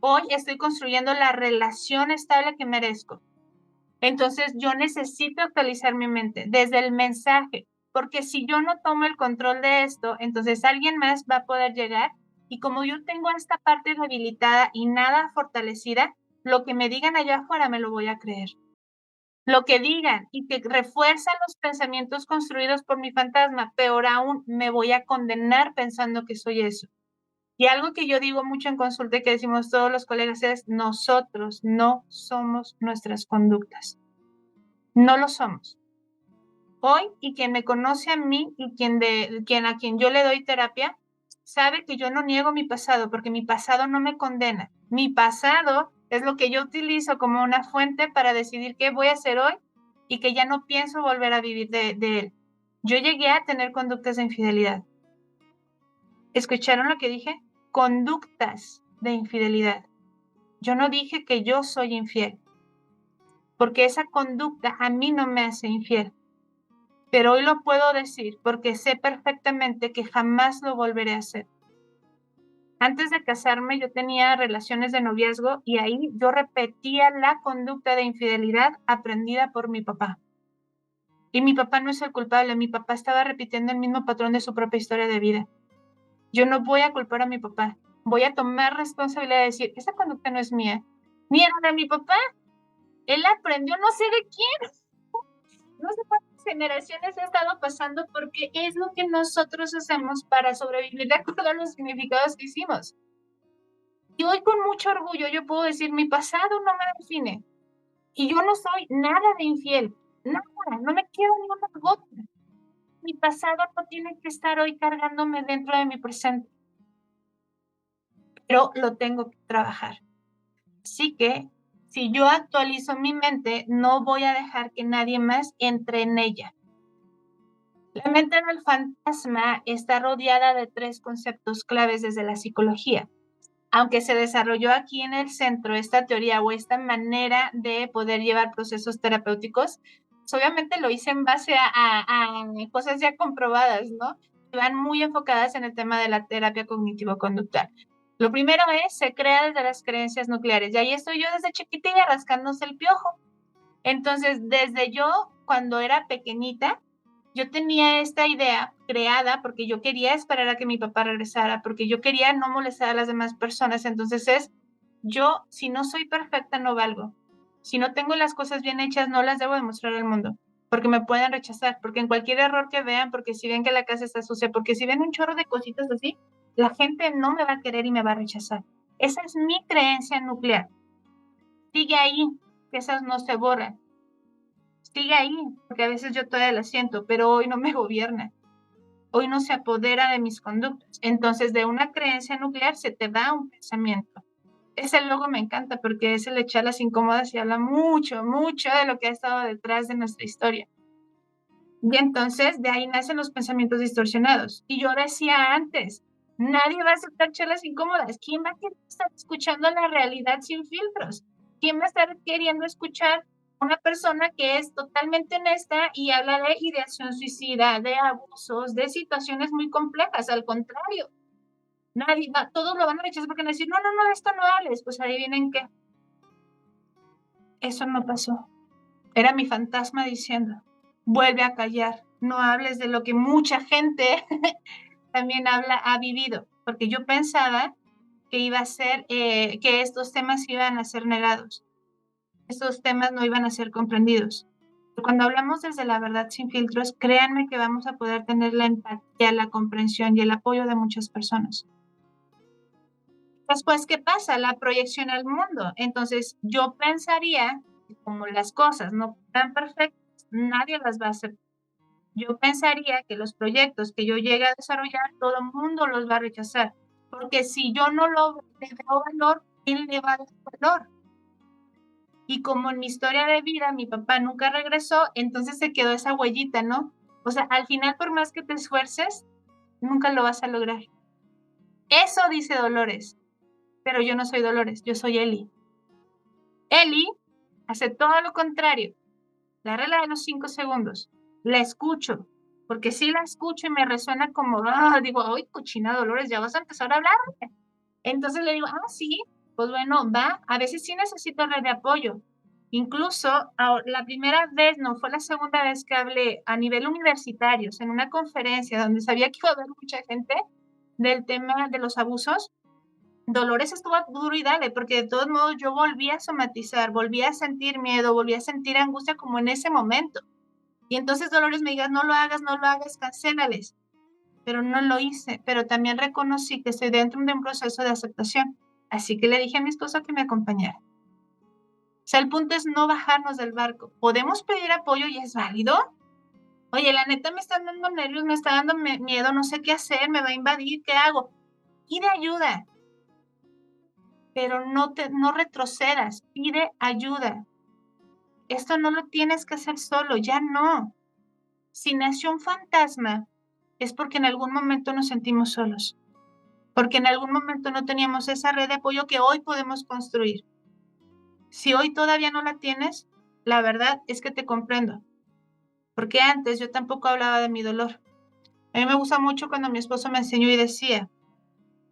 Hoy estoy construyendo la relación estable que merezco. Entonces yo necesito actualizar mi mente desde el mensaje, porque si yo no tomo el control de esto, entonces alguien más va a poder llegar y como yo tengo esta parte debilitada y nada fortalecida, lo que me digan allá afuera me lo voy a creer. Lo que digan y que refuerzan los pensamientos construidos por mi fantasma, peor aún, me voy a condenar pensando que soy eso. Y algo que yo digo mucho en consulta y que decimos todos los colegas es, nosotros no somos nuestras conductas. No lo somos. Hoy, y quien me conoce a mí y a quien yo le doy terapia, sabe que yo no niego mi pasado, porque mi pasado no me condena. Mi pasado es lo que yo utilizo como una fuente para decidir qué voy a hacer hoy y que ya no pienso volver a vivir de él. Yo llegué a tener conductas de infidelidad. ¿Escucharon lo que dije? Conductas de infidelidad. Yo no dije que yo soy infiel, porque esa conducta a mí no me hace infiel. Pero hoy lo puedo decir porque sé perfectamente que jamás lo volveré a hacer. Antes de casarme yo tenía relaciones de noviazgo y ahí yo repetía la conducta de infidelidad aprendida por mi papá. Y mi papá no es el culpable, mi papá estaba repitiendo el mismo patrón de su propia historia de vida. Yo no voy a culpar a mi papá, voy a tomar responsabilidad de decir, esa conducta no es mía, ni era de mi papá, él aprendió no sé de quién. No sé cuántas generaciones ha estado pasando porque es lo que nosotros hacemos para sobrevivir de acuerdo a los significados que hicimos. Y hoy con mucho orgullo yo puedo decir, mi pasado no me define. Y yo no soy nada de infiel, nada, no me queda ni una gota. Mi pasado no tiene que estar hoy cargándome dentro de mi presente, pero lo tengo que trabajar. Así que si yo actualizo mi mente, no voy a dejar que nadie más entre en ella. La mente del fantasma está rodeada de tres conceptos claves desde la psicología. Aunque se desarrolló aquí en el centro esta teoría o esta manera de poder llevar procesos terapéuticos, pues obviamente lo hice en base a cosas ya comprobadas, ¿no? Y van muy enfocadas en el tema de la terapia cognitivo-conductual. Lo primero es, se crea desde las creencias nucleares. Y ahí estoy yo desde chiquitilla rascándose el piojo. Entonces, desde yo, cuando era pequeñita, yo tenía esta idea creada porque yo quería esperar a que mi papá regresara, porque yo quería no molestar a las demás personas. Entonces yo, si no soy perfecta, no valgo. Si no tengo las cosas bien hechas, no las debo demostrar al mundo, porque me pueden rechazar, porque en cualquier error que vean, porque si ven que la casa está sucia, porque si ven un chorro de cositas así, la gente no me va a querer y me va a rechazar. Esa es mi creencia nuclear. Sigue ahí, que esas no se borran. Sigue ahí, porque a veces yo todavía la siento, pero hoy no me gobierna. hoy no se apodera de mis conductas. Entonces, de una creencia nuclear se te va un pensamiento. Ese logo me encanta porque es el de charlas incómodas y habla mucho, mucho de lo que ha estado detrás de nuestra historia. Y entonces de ahí nacen los pensamientos distorsionados. Y yo decía antes, nadie va a aceptar charlas incómodas. ¿Quién va a querer estar escuchando la realidad sin filtros? ¿Quién va a estar queriendo escuchar una persona que es totalmente honesta y habla de ideación suicida, de abusos, de situaciones muy complejas? Al contrario, nadie va, todos lo van a rechazar porque van a decir, no, no, no, de esto no hables. Pues adivinen qué, eso no pasó. Era mi fantasma diciendo, vuelve a callar, no hables de lo que mucha gente también ha vivido, porque yo pensaba que iba a ser, que estos temas iban a ser negados, estos temas no iban a ser comprendidos. Pero cuando hablamos desde la verdad sin filtros, créanme que vamos a poder tener la empatía, la comprensión y el apoyo de muchas personas. Después, ¿qué pasa? La proyección al mundo. Entonces, yo pensaría que como las cosas no están perfectas, nadie las va a aceptar. Yo pensaría que los proyectos que yo llegue a desarrollar, todo el mundo los va a rechazar. Porque si yo no le veo valor, ¿quién le va a dar valor? Y como en mi historia de vida mi papá nunca regresó, entonces se quedó esa huellita, ¿no? O sea, al final, por más que te esfuerces, nunca lo vas a lograr. Eso dice Dolores, pero yo no soy Dolores, yo soy Eli. Eli hace todo lo contrario. La regla de los 5 segundos. La escucho, porque sí la escucho y me resuena como, digo, ay, cochina Dolores, ya vas a empezar a hablar. Entonces le digo, sí, pues bueno, va. A veces sí necesito red de apoyo. Incluso la primera vez, no fue la segunda vez que hablé a nivel universitario, en una conferencia donde sabía que iba a haber mucha gente del tema de los abusos. Dolores estuvo duro y dale, porque de todos modos yo volví a somatizar, volví a sentir miedo, volví a sentir angustia como en ese momento. Y entonces Dolores me diga, no lo hagas, cancélales. Pero no lo hice, pero también reconocí que estoy dentro de un proceso de aceptación. Así que le dije a mi esposo que me acompañara. O sea, el punto es no bajarnos del barco. Podemos pedir apoyo y es válido. Oye, la neta me están dando nervios, me está dando miedo, no sé qué hacer, me va a invadir, ¿qué hago? Pide ayuda, pero no retrocedas, pide ayuda. Esto no lo tienes que hacer solo, ya no. Si nació un fantasma, es porque en algún momento nos sentimos solos, porque en algún momento no teníamos esa red de apoyo que hoy podemos construir. Si hoy todavía no la tienes, la verdad es que te comprendo, porque antes yo tampoco hablaba de mi dolor. A mí me gusta mucho cuando mi esposo me enseñó y decía,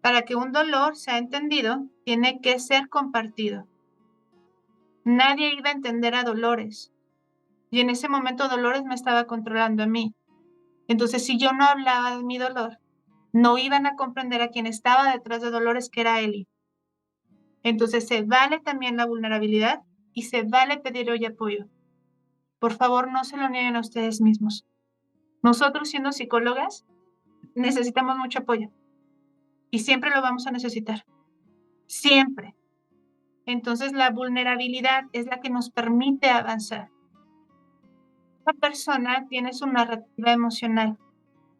para que un dolor sea entendido, tiene que ser compartido. Nadie iba a entender a Dolores, y en ese momento Dolores me estaba controlando a mí. Entonces, si yo no hablaba de mi dolor, no iban a comprender a quien estaba detrás de Dolores, que era Eli. Entonces, se vale también la vulnerabilidad y se vale pedir hoy apoyo. Por favor, no se lo nieguen a ustedes mismos. Nosotros, siendo psicólogas, necesitamos mucho apoyo y siempre lo vamos a necesitar. Siempre. Entonces, la vulnerabilidad es la que nos permite avanzar. La persona tiene su narrativa emocional.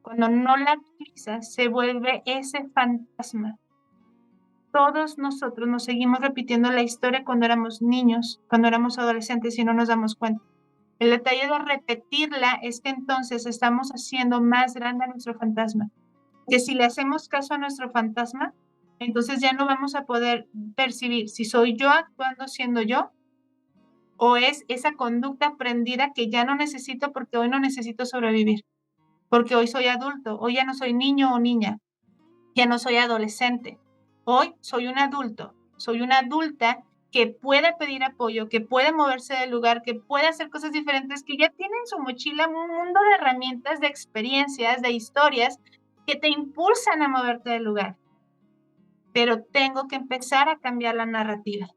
Cuando no la utilizas, se vuelve ese fantasma. Todos nosotros nos seguimos repitiendo la historia cuando éramos niños, cuando éramos adolescentes y no nos damos cuenta. El detalle de repetirla es que entonces estamos haciendo más grande a nuestro fantasma. Que si le hacemos caso a nuestro fantasma, entonces ya no vamos a poder percibir si soy yo actuando siendo yo o es esa conducta aprendida que ya no necesito porque hoy no necesito sobrevivir, porque hoy soy adulto, hoy ya no soy niño o niña, ya no soy adolescente, hoy soy un adulto, soy una adulta que puede pedir apoyo, que puede moverse del lugar, que puede hacer cosas diferentes, que ya tiene en su mochila un mundo de herramientas, de experiencias, de historias que te impulsan a moverte del lugar. Pero tengo que empezar a cambiar la narrativa.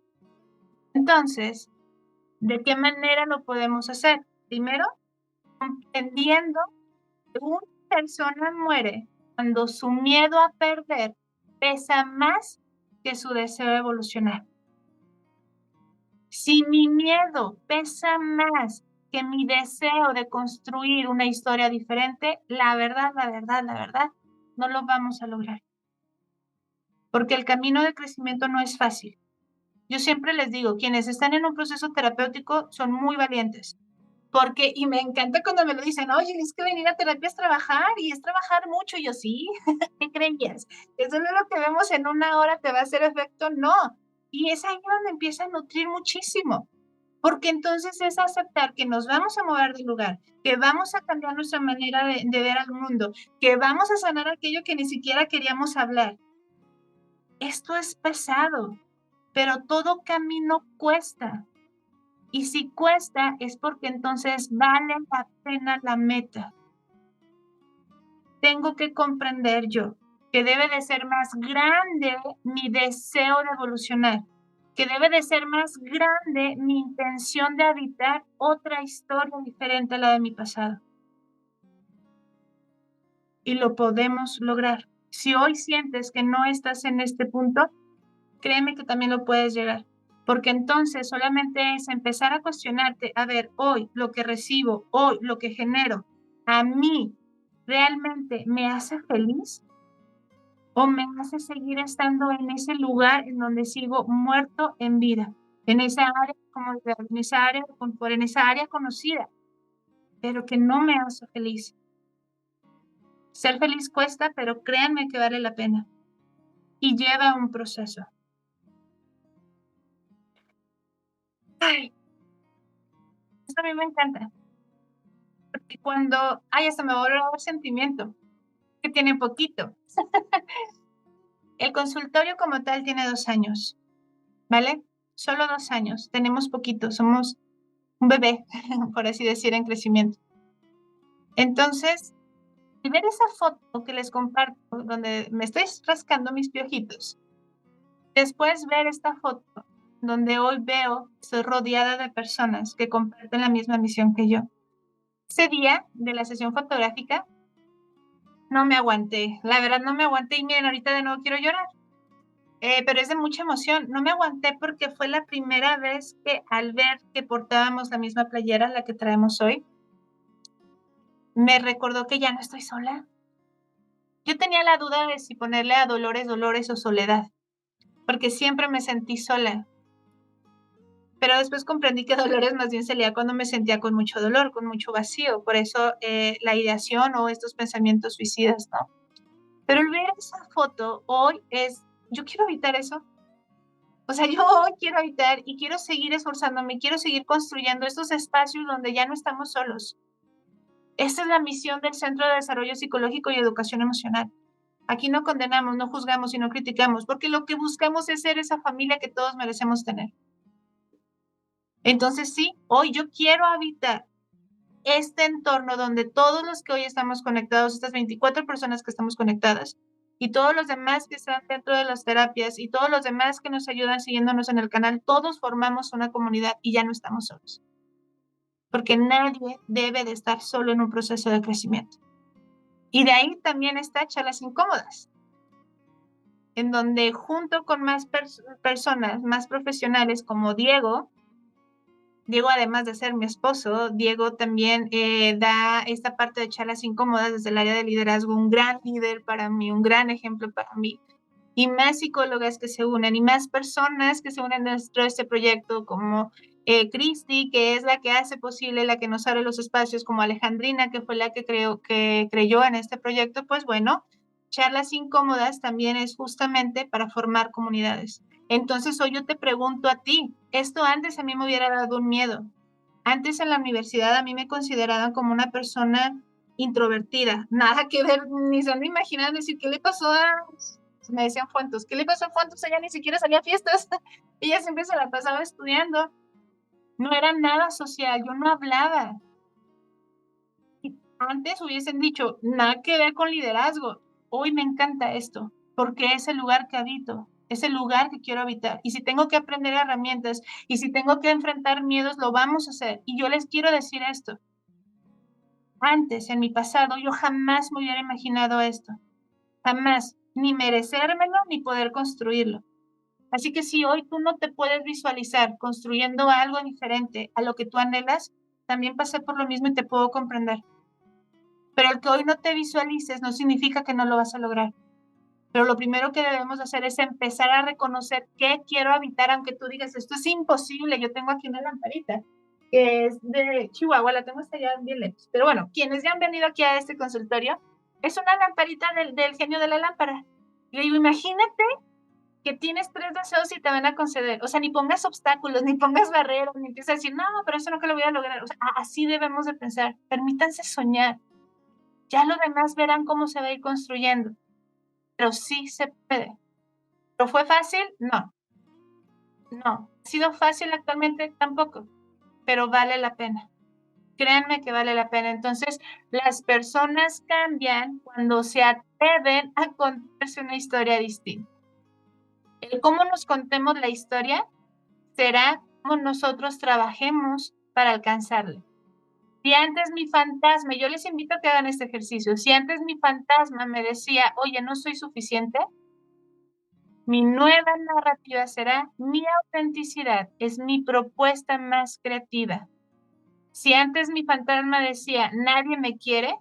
Entonces, ¿de qué manera lo podemos hacer? Primero, entendiendo que una persona muere cuando su miedo a perder pesa más que su deseo de evolucionar. Si mi miedo pesa más que mi deseo de construir una historia diferente, la verdad, no lo vamos a lograr. Porque el camino de crecimiento no es fácil. Yo siempre les digo, quienes están en un proceso terapéutico son muy valientes. Porque, y me encanta cuando me lo dicen, oye, es que venir a terapia es trabajar y es trabajar mucho. Y yo, sí, ¿qué creías? Eso no es lo que vemos en una hora, te va a hacer efecto. No. Y es ahí donde empieza a nutrir muchísimo. Porque entonces es aceptar que nos vamos a mover del lugar, que vamos a cambiar nuestra manera de ver al mundo, que vamos a sanar aquello que ni siquiera queríamos hablar. Esto es pesado, pero todo camino cuesta. Y si cuesta es porque entonces vale la pena la meta. Tengo que comprender yo que debe de ser más grande mi deseo de evolucionar, que debe de ser más grande mi intención de habitar otra historia diferente a la de mi pasado. Y lo podemos lograr. Si hoy sientes que no estás en este punto, créeme que también lo puedes llegar. Porque entonces solamente es empezar a cuestionarte, a ver, hoy lo que recibo, hoy lo que genero, a mí realmente me hace feliz o me hace seguir estando en ese lugar en donde sigo muerto en vida, en esa área comodidad, en esa área de confort, en esa área conocida, pero que no me hace feliz. Ser feliz cuesta, pero créanme que vale la pena y lleva un proceso. Ay, eso a mí me encanta. Porque cuando, ay, hasta me vuelve a dar sentimiento, que tiene poquito. El consultorio como tal tiene 2 años, ¿vale? Solo 2 años, tenemos poquito, somos un bebé, por así decir, en crecimiento. Entonces, al ver esa foto que les comparto, donde me estoy rascando mis piojitos, después ver esta foto, donde hoy veo, estoy rodeada de personas que comparten la misma misión que yo. Ese día de la sesión fotográfica, no me aguanté, la verdad no me aguanté y miren, ahorita de nuevo quiero llorar. Pero es de mucha emoción. No me aguanté porque fue la primera vez que al ver que portábamos la misma playera, la que traemos hoy, me recordó que ya no estoy sola. Yo tenía la duda de si ponerle a Dolores, Dolores o Soledad, porque siempre me sentí sola. Pero después comprendí que Dolores más bien se leía cuando me sentía con mucho dolor, con mucho vacío. Por eso la ideación o estos pensamientos suicidas, ¿no? Pero el ver esa foto hoy es, yo quiero evitar eso. O sea, yo quiero habitar y quiero seguir esforzándome, quiero seguir construyendo estos espacios donde ya no estamos solos. Esta es la misión del Centro de Desarrollo Psicológico y Educación Emocional. Aquí no condenamos, no juzgamos y no criticamos, porque lo que buscamos es ser esa familia que todos merecemos tener. Entonces sí, hoy yo quiero habitar este entorno donde todos los que hoy estamos conectados, estas 24 personas que estamos conectadas, y todos los demás que están dentro de las terapias y todos los demás que nos ayudan siguiéndonos en el canal, todos formamos una comunidad y ya no estamos solos. Porque nadie debe de estar solo en un proceso de crecimiento. Y de ahí también está Charlas Incómodas, en donde junto con más personas, más profesionales como Diego, además de ser mi esposo, Diego también da esta parte de charlas incómodas desde el área de liderazgo, un gran líder para mí, un gran ejemplo para mí. Y más psicólogas que se unen y más personas que se unen dentro de este proyecto, como Cristi, que es la que hace posible, la que nos abre los espacios, como Alejandrina, que fue la que creyó en este proyecto. Pues bueno, charlas incómodas también es justamente para formar comunidades. Entonces hoy yo te pregunto a ti, esto antes a mí me hubiera dado un miedo. Antes en la universidad a mí me consideraban como una persona introvertida, nada que ver, ni se han imaginado decir qué le pasó a, me decían Fuentes, ¿qué le pasó a Fuentes? Ella ni siquiera salía a fiestas, ella siempre se la pasaba estudiando, no era nada social, yo no hablaba. Y antes hubiesen dicho, nada que ver con liderazgo, hoy me encanta esto, porque es el lugar que habito, es el lugar que quiero habitar. Y si tengo que aprender herramientas y si tengo que enfrentar miedos, lo vamos a hacer. Y yo les quiero decir esto. Antes, en mi pasado, yo jamás me hubiera imaginado esto. Jamás. Ni merecérmelo, ni poder construirlo. Así que si hoy tú no te puedes visualizar construyendo algo diferente a lo que tú anhelas, también pasé por lo mismo y te puedo comprender. Pero el que hoy no te visualices no significa que no lo vas a lograr. Pero lo primero que debemos hacer es empezar a reconocer qué quiero habitar, aunque tú digas, esto es imposible. Yo tengo aquí una lamparita que es de Chihuahua, la tengo hasta allá bien lejos. Pero bueno, quienes ya han venido aquí a este consultorio, es una lamparita del genio de la lámpara. Y le digo, imagínate que tienes 3 deseos y te van a conceder. O sea, ni pongas obstáculos, ni pongas barreras, ni empieces a decir, no, pero eso no que lo voy a lograr. O sea, así debemos de pensar. Permítanse soñar. Ya lo demás verán cómo se va a ir construyendo. Pero sí se puede. ¿Pero fue fácil? No. ¿Ha sido fácil actualmente? Tampoco. Pero vale la pena. Créanme que vale la pena. Entonces, las personas cambian cuando se atreven a contarse una historia distinta. El cómo nos contemos la historia será cómo nosotros trabajemos para alcanzarla. Si antes mi fantasma, yo les invito a que hagan este ejercicio, si antes mi fantasma me decía, oye, no soy suficiente, mi nueva narrativa será mi autenticidad, es mi propuesta más creativa. Si antes mi fantasma decía, nadie me quiere,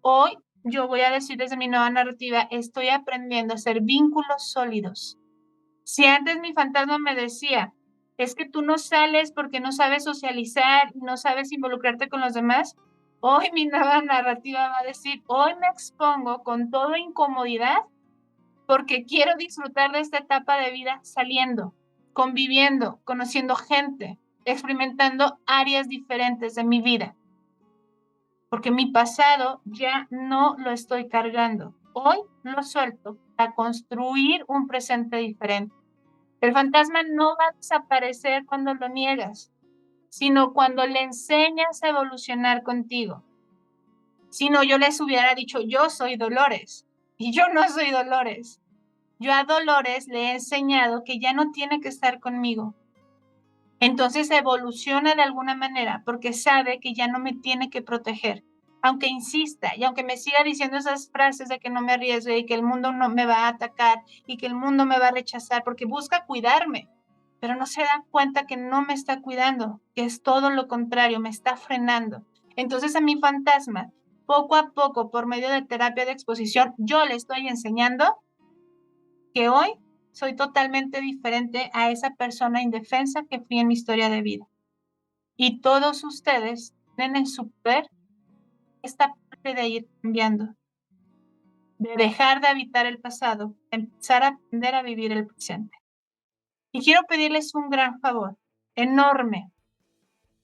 hoy yo voy a decir desde mi nueva narrativa, estoy aprendiendo a hacer vínculos sólidos. Si antes mi fantasma me decía, es que tú no sales porque no sabes socializar, no sabes involucrarte con los demás, hoy mi nueva narrativa va a decir, hoy me expongo con toda incomodidad porque quiero disfrutar de esta etapa de vida saliendo, conviviendo, conociendo gente, experimentando áreas diferentes de mi vida. Porque mi pasado ya no lo estoy cargando. Hoy lo suelto para construir un presente diferente. El fantasma no va a desaparecer cuando lo niegas, sino cuando le enseñas a evolucionar contigo. Si no, yo les hubiera dicho, yo soy Dolores, y yo no soy Dolores. Yo a Dolores le he enseñado que ya no tiene que estar conmigo. Entonces evoluciona de alguna manera porque sabe que ya no me tiene que proteger. Aunque insista y aunque me siga diciendo esas frases de que no me arriesgue y que el mundo no me va a atacar y que el mundo me va a rechazar porque busca cuidarme, pero no se da cuenta que no me está cuidando, que es todo lo contrario, me está frenando. Entonces a mi fantasma, poco a poco, por medio de terapia de exposición, yo le estoy enseñando que hoy soy totalmente diferente a esa persona indefensa que fui en mi historia de vida. Y todos ustedes tienen en su poder esta parte de ir cambiando, de dejar de habitar el pasado, de empezar a aprender a vivir el presente. Y quiero pedirles un gran favor, enorme.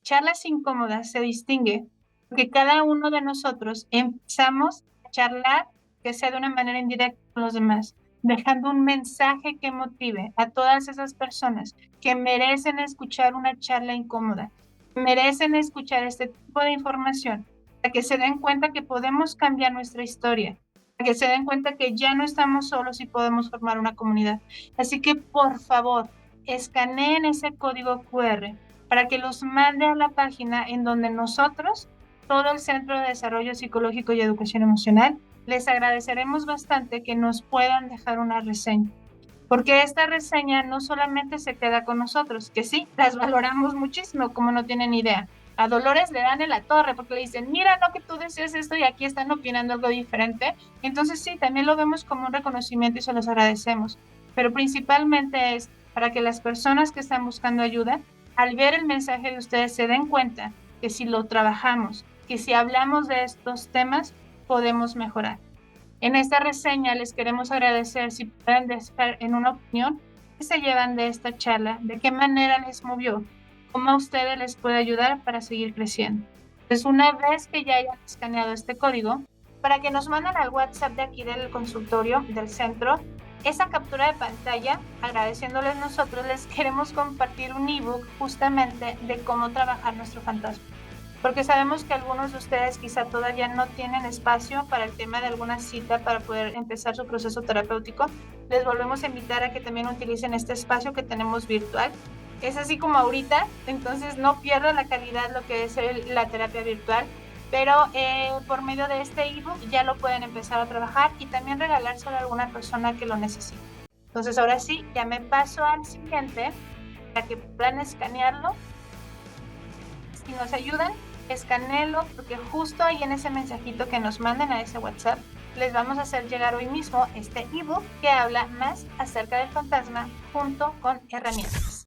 Charlas incómodas se distingue porque cada uno de nosotros empezamos a charlar, que sea de una manera indirecta con los demás, dejando un mensaje que motive a todas esas personas que merecen escuchar una charla incómoda, que merecen escuchar este tipo de información, para que se den cuenta que podemos cambiar nuestra historia, para que se den cuenta que ya no estamos solos y podemos formar una comunidad. Así que, por favor, escaneen ese código QR para que los mande a la página en donde nosotros, todo el Centro de Desarrollo Psicológico y Educación Emocional, les agradeceremos bastante que nos puedan dejar una reseña. Porque esta reseña no solamente se queda con nosotros, que sí, las valoramos muchísimo, como no tienen idea. A Dolores le dan en la torre porque le dicen, mira, no que tú deseas esto y aquí están opinando algo diferente. Entonces sí, también lo vemos como un reconocimiento y se los agradecemos. Pero principalmente es para que las personas que están buscando ayuda, al ver el mensaje de ustedes, se den cuenta que si lo trabajamos, que si hablamos de estos temas, podemos mejorar. En esta reseña les queremos agradecer si pueden dejar en una opinión qué se llevan de esta charla, de qué manera les movió, cómo a ustedes les puede ayudar para seguir creciendo. Entonces, una vez que ya hayan escaneado este código, para que nos manden al WhatsApp de aquí del consultorio, del centro, esa captura de pantalla, agradeciéndoles nosotros, les queremos compartir un ebook justamente de cómo trabajar nuestro fantasma. Porque sabemos que algunos de ustedes quizá todavía no tienen espacio para el tema de alguna cita para poder empezar su proceso terapéutico. Les volvemos a invitar a que también utilicen este espacio que tenemos virtual. Es así como ahorita, entonces no pierdan la calidad lo que es la terapia virtual, pero por medio de este ebook ya lo pueden empezar a trabajar y también regalárselo a alguna persona que lo necesite. Entonces ahora sí, ya me paso al siguiente para que puedan escanearlo. si nos ayudan, escanéenlo, porque justo ahí en ese mensajito que nos manden a ese WhatsApp, les vamos a hacer llegar hoy mismo este ebook que habla más acerca del fantasma junto con herramientas.